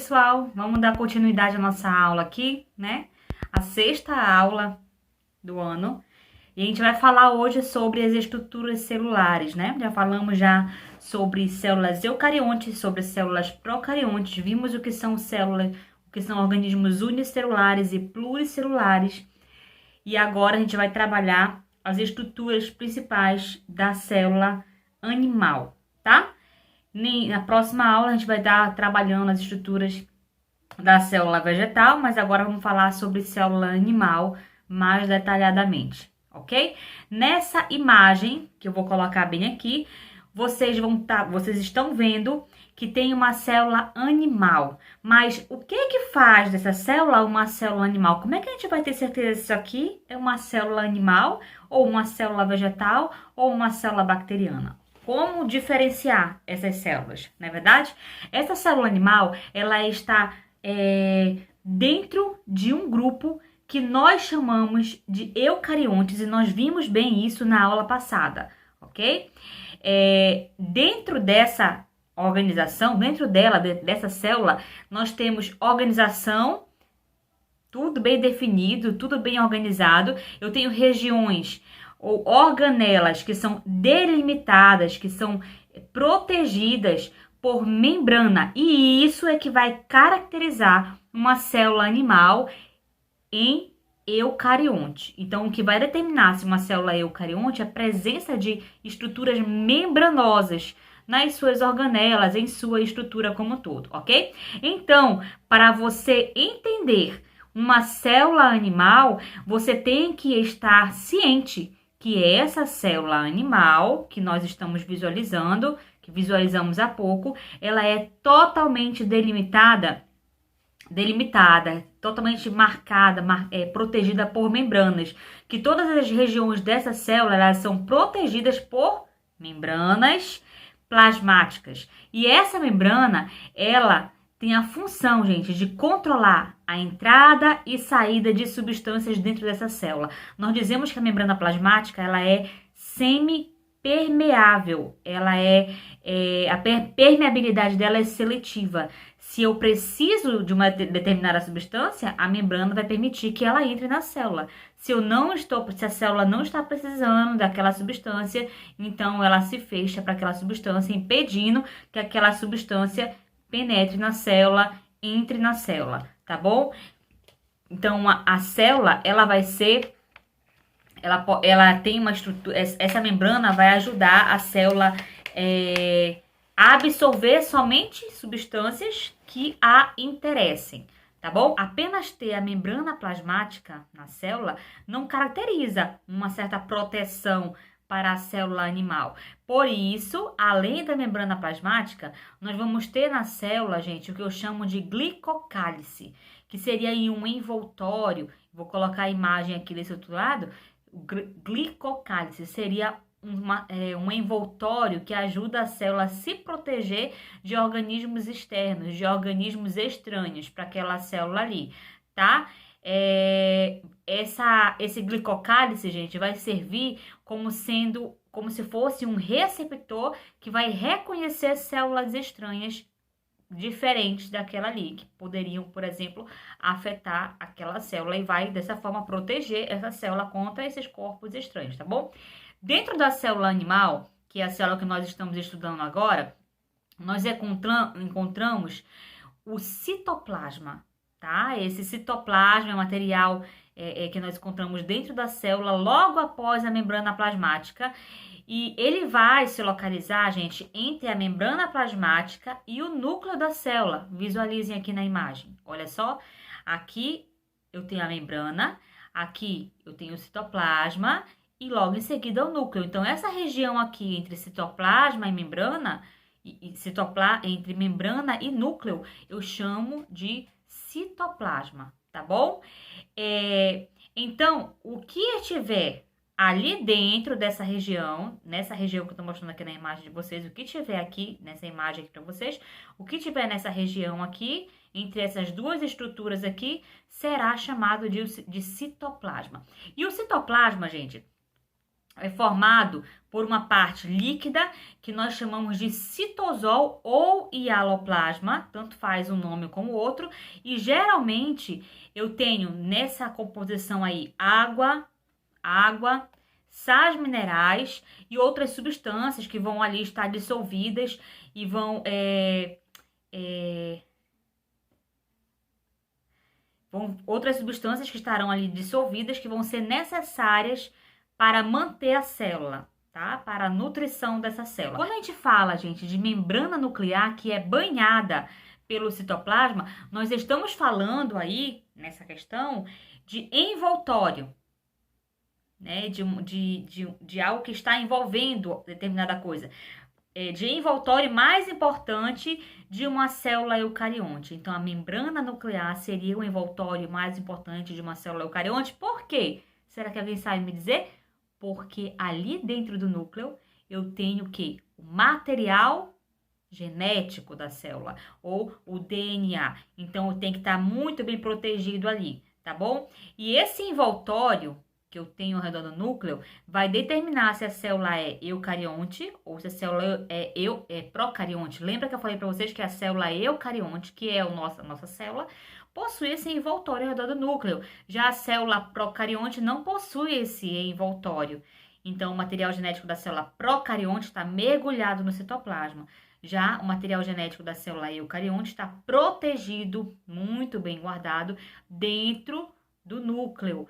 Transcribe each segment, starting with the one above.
pessoal, vamos dar continuidade à nossa aula aqui, né? A sexta aula do ano. E a gente vai falar hoje sobre as estruturas celulares, né? Já falamos sobre células eucariontes, sobre células procariontes. Vimos o que são células, o que são organismos unicelulares e pluricelulares. E agora a gente vai trabalhar as estruturas principais da célula animal, tá? Na próxima aula a gente vai estar trabalhando as estruturas da célula vegetal, mas agora vamos falar sobre célula animal mais detalhadamente, ok? Nessa imagem, que eu vou colocar bem aqui, vocês estão vendo que tem uma célula animal. Mas o que faz dessa célula uma célula animal? Como é que a gente vai ter certeza se isso aqui é uma célula animal, ou uma célula vegetal, ou uma célula bacteriana? Como diferenciar essas células, não é verdade? Essa célula animal, ela está dentro de um grupo que nós chamamos de eucariontes, e nós vimos bem isso na aula passada, ok? Dentro dessa organização, dessa célula, nós temos organização, tudo bem definido, tudo bem organizado. Eu tenho regiões ou organelas que são delimitadas, que são protegidas por membrana, e isso é que vai caracterizar uma célula animal em eucarionte. Então, o que vai determinar se uma célula é eucarionte é a presença de estruturas membranosas nas suas organelas, em sua estrutura como um todo, ok? Então, para você entender uma célula animal, você tem que estar ciente que essa célula animal que nós estamos visualizando, que visualizamos há pouco, ela é totalmente delimitada, totalmente marcada, protegida por membranas, que todas as regiões dessa célula, elas são protegidas por membranas plasmáticas. E essa membrana, ela tem a função, gente, de controlar a entrada e saída de substâncias dentro dessa célula. Nós dizemos que a membrana plasmática, ela é semipermeável, a permeabilidade dela é seletiva. Se eu preciso de uma determinada substância, a membrana vai permitir que ela entre na célula. Se a célula não está precisando daquela substância, então ela se fecha para aquela substância, impedindo que aquela substância penetre na célula, entre na célula, tá bom? Então, a célula, ela tem uma estrutura, essa membrana vai ajudar a célula a absorver somente substâncias que a interessem, tá bom? Apenas ter a membrana plasmática na célula não caracteriza uma certa proteção para a célula animal. Por isso, além da membrana plasmática, nós vamos ter na célula, gente, o que eu chamo de glicocálice, que seria em um envoltório. Vou colocar a imagem aqui desse outro lado. O glicocálice seria um envoltório que ajuda a célula a se proteger de organismos externos, de organismos estranhos para aquela célula ali, tá? Esse glicocálice, gente, vai servir como se fosse um receptor que vai reconhecer células estranhas diferentes daquela ali, que poderiam, por exemplo, afetar aquela célula, e vai dessa forma proteger essa célula contra esses corpos estranhos, tá bom? Dentro da célula animal, que é a célula que nós estamos estudando agora, nós encontramos o citoplasma, tá? Esse citoplasma é um material que nós encontramos dentro da célula logo após a membrana plasmática, e ele vai se localizar, gente, entre a membrana plasmática e o núcleo da célula. Visualizem aqui na imagem. Olha só, aqui eu tenho a membrana, aqui eu tenho o citoplasma e logo em seguida o núcleo. Então, essa região aqui entre citoplasma e membrana, entre membrana e núcleo, eu chamo de citoplasma, tá bom? Então, o que estiver ali dentro dessa região, nessa região que eu tô mostrando aqui na imagem de vocês, o que tiver aqui nessa imagem aqui para vocês, o que tiver nessa região aqui, entre essas duas estruturas aqui, será chamado de citoplasma. E o citoplasma, gente, é formado por uma parte líquida, que nós chamamos de citosol ou hialoplasma, tanto faz um nome como o outro, e geralmente eu tenho nessa composição aí água, sais minerais e outras substâncias que vão ali estar dissolvidas e vão outras substâncias que estarão ali dissolvidas, que vão ser necessárias para manter a célula, tá? Para a nutrição dessa célula. Quando a gente fala, gente, de membrana nuclear que é banhada pelo citoplasma, nós estamos falando aí, nessa questão, de envoltório, né? De algo que está envolvendo determinada coisa. De envoltório mais importante de uma célula eucarionte. Então, a membrana nuclear seria o envoltório mais importante de uma célula eucarionte. Por quê? Será que alguém sabe me dizer? Porque ali dentro do núcleo eu tenho o quê? O material genético da célula, ou o DNA. Então, tem que estar muito bem protegido ali, tá bom? E esse envoltório que eu tenho ao redor do núcleo, vai determinar se a célula é eucarionte ou se a célula é procarionte. Lembra que eu falei para vocês que a célula eucarionte, que é a nossa célula, possui esse envoltório ao redor do núcleo. Já a célula procarionte não possui esse envoltório. Então, o material genético da célula procarionte está mergulhado no citoplasma. Já o material genético da célula eucarionte está protegido, muito bem guardado, dentro do núcleo.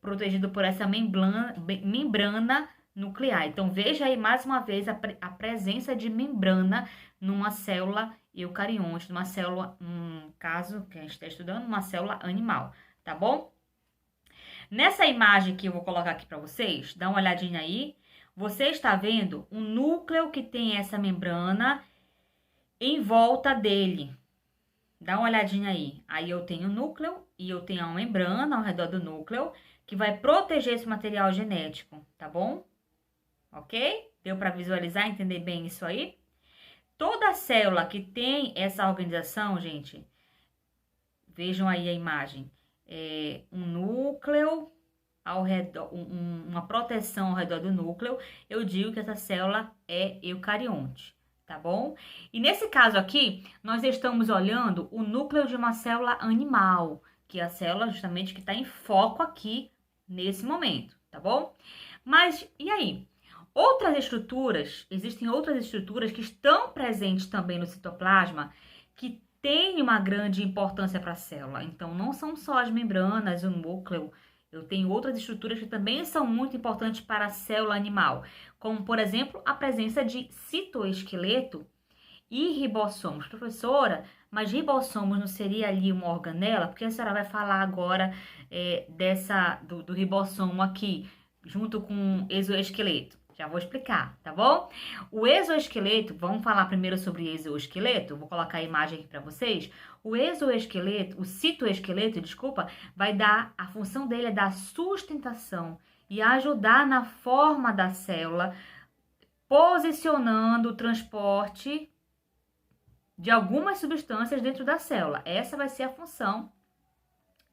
Protegido por essa membrana nuclear. Então, veja aí mais uma vez a presença de membrana numa célula eucarionte, numa célula, caso que a gente está estudando, uma célula animal, tá bom? Nessa imagem que eu vou colocar aqui para vocês, dá uma olhadinha aí, você está vendo um núcleo que tem essa membrana em volta dele. Dá uma olhadinha aí. Aí eu tenho o núcleo e eu tenho uma membrana ao redor do núcleo que vai proteger esse material genético, tá bom? Ok? Deu para visualizar, entender bem isso aí? Toda célula que tem essa organização, gente, vejam aí a imagem. Um núcleo ao redor, uma proteção ao redor do núcleo, eu digo que essa célula é eucarionte. Tá bom? E nesse caso aqui, nós estamos olhando o núcleo de uma célula animal, que é a célula justamente que está em foco aqui nesse momento, tá bom? Mas, e aí? Existem outras estruturas que estão presentes também no citoplasma, que têm uma grande importância para a célula. Então, não são só as membranas, o núcleo. Eu tenho outras estruturas que também são muito importantes para a célula animal, como, por exemplo, a presença de citoesqueleto e ribossomos. Professora, mas ribossomos não seria ali uma organela? Porque a senhora vai falar agora do ribossomo aqui, junto com o exoesqueleto. Já vou explicar, tá bom? O exoesqueleto, vamos falar primeiro sobre exoesqueleto? Vou colocar a imagem aqui para vocês. O exoesqueleto, o citoesqueleto, desculpa, a função dele é dar sustentação e ajudar na forma da célula, posicionando o transporte de algumas substâncias dentro da célula. Essa vai ser a função,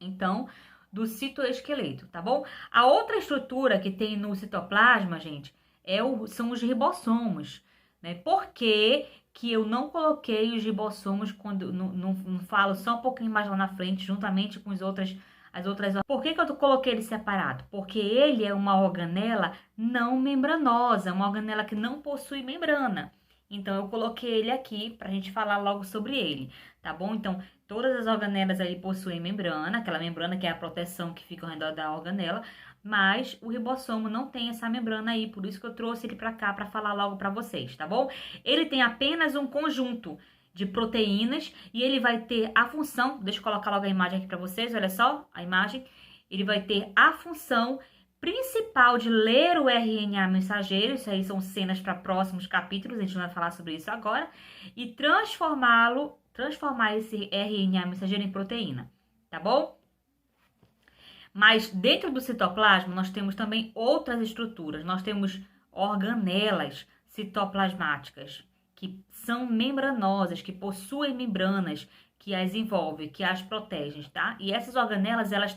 então, do citoesqueleto, tá bom? A outra estrutura que tem no citoplasma, gente, são os ribossomos, né? Por que eu não coloquei os ribossomos quando não falo só um pouquinho mais lá na frente, juntamente com as outras. Por que eu coloquei ele separado? Porque ele é uma organela não membranosa, uma organela que não possui membrana. Então, eu coloquei ele aqui para a gente falar logo sobre ele, tá bom? Então, todas as organelas aí possuem membrana, aquela membrana que é a proteção que fica ao redor da organela, mas o ribossomo não tem essa membrana aí, por isso que eu trouxe ele para cá para falar logo para vocês, tá bom? Ele tem apenas um conjunto de proteínas e ele vai ter a função, deixa eu colocar logo a imagem aqui para vocês, olha só a imagem, ele vai ter a função principal de ler o RNA mensageiro, isso aí são cenas para próximos capítulos, a gente não vai falar sobre isso agora, e transformar esse RNA mensageiro em proteína, tá bom? Mas dentro do citoplasma nós temos também outras estruturas, nós temos organelas citoplasmáticas, que são membranosas, que possuem membranas, que as envolvem, que as protegem, tá? E essas organelas, elas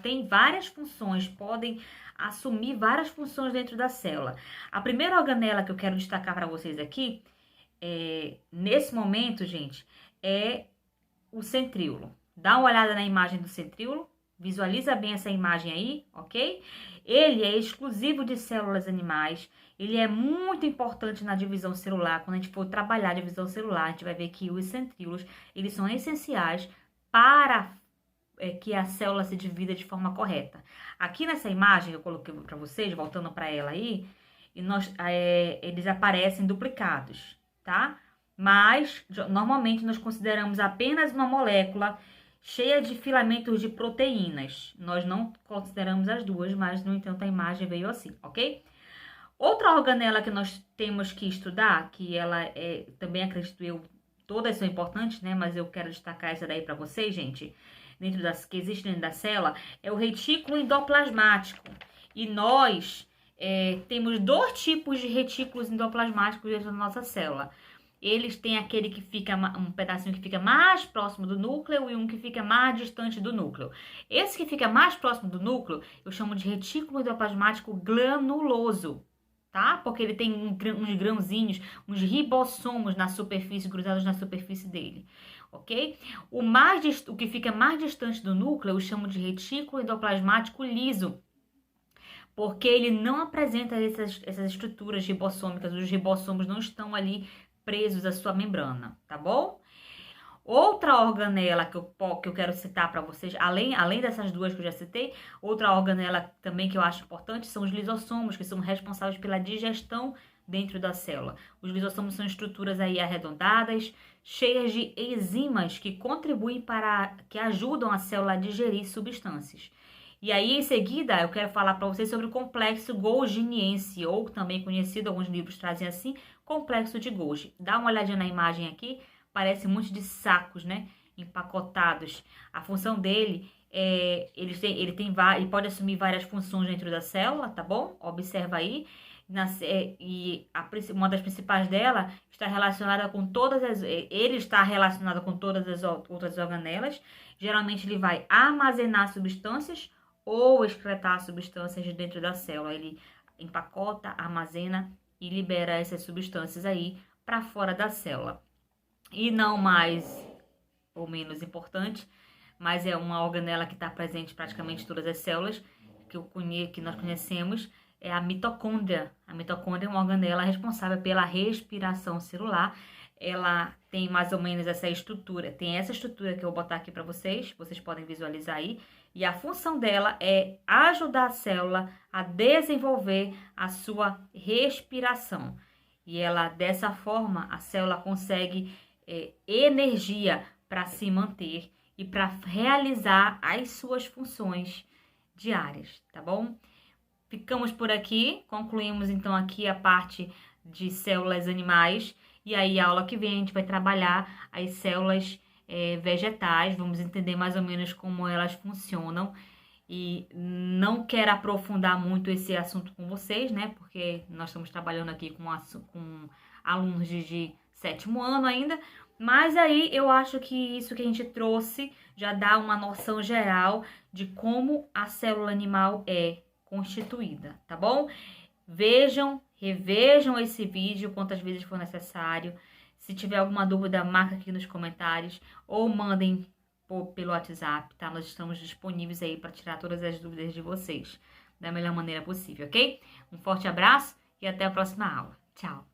têm várias funções, podem assumir várias funções dentro da célula. A primeira organela que eu quero destacar para vocês aqui, nesse momento, gente, é o centríolo. Dá uma olhada na imagem do centríolo, visualiza bem essa imagem aí, ok? Ele é exclusivo de células animais, ele é muito importante na divisão celular. Quando a gente for trabalhar a divisão celular, a gente vai ver que os centríolos, eles são essenciais para que a célula se divida de forma correta. Aqui nessa imagem que eu coloquei para vocês, voltando para ela aí, eles aparecem duplicados, tá? Mas, normalmente, nós consideramos apenas uma molécula cheia de filamentos de proteínas. Nós não consideramos as duas, mas, no entanto, a imagem veio assim, ok? Outra organela que nós temos que estudar, que ela também acredito eu, todas são importantes, né? Mas eu quero destacar essa daí para vocês, gente, que existe dentro da célula, é o retículo endoplasmático. E nós temos dois tipos de retículos endoplasmáticos dentro da nossa célula. Eles têm aquele que fica, um pedacinho que fica mais próximo do núcleo e um que fica mais distante do núcleo. Esse que fica mais próximo do núcleo, eu chamo de retículo endoplasmático granuloso, tá? Porque ele tem uns grãozinhos, uns ribossomos na superfície, grudados na superfície dele, ok? O que fica mais distante do núcleo, eu chamo de retículo endoplasmático liso, porque ele não apresenta essas estruturas ribossômicas, os ribossomos não estão ali presos à sua membrana, tá bom? Outra organela que eu quero citar para vocês, além dessas duas que eu já citei, outra organela também que eu acho importante são os lisossomos, que são responsáveis pela digestão dentro da célula. Os lisossomos são estruturas aí arredondadas, cheias de enzimas que contribuem que ajudam a célula a digerir substâncias. E aí, em seguida, eu quero falar para vocês sobre o complexo golginiense, ou também conhecido, alguns livros trazem assim, complexo de Golgi. Dá uma olhadinha na imagem aqui, parece muito de sacos, né, empacotados. A função dele ele pode assumir várias funções dentro da célula, tá bom? Observa aí. Uma das principais dela está relacionada com ele está relacionado com todas as outras organelas. Geralmente ele vai armazenar substâncias ou excretar substâncias de dentro da célula. Ele empacota, armazena e libera essas substâncias aí para fora da célula. E não mais ou menos importante, mas é uma organela que está presente em praticamente todas as células que nós conhecemos, é a mitocôndria. A mitocôndria é uma organela responsável pela respiração celular. Ela tem mais ou menos essa estrutura. Tem essa estrutura que eu vou botar aqui para vocês podem visualizar aí. E a função dela é ajudar a célula a desenvolver a sua respiração. E ela, dessa forma, a célula consegue energia para se manter e para realizar as suas funções diárias, tá bom? Ficamos por aqui, concluímos então aqui a parte de células animais, e aí a aula que vem a gente vai trabalhar as células vegetais, vamos entender mais ou menos como elas funcionam, e não quero aprofundar muito esse assunto com vocês, né, porque nós estamos trabalhando aqui com alunos de 7º ano ainda, mas aí eu acho que isso que a gente trouxe já dá uma noção geral de como a célula animal é constituída, tá bom? Vejam, revejam esse vídeo quantas vezes for necessário. Se tiver alguma dúvida, marca aqui nos comentários ou mandem pelo WhatsApp, tá? Nós estamos disponíveis aí para tirar todas as dúvidas de vocês da melhor maneira possível, ok? Um forte abraço e até a próxima aula. Tchau!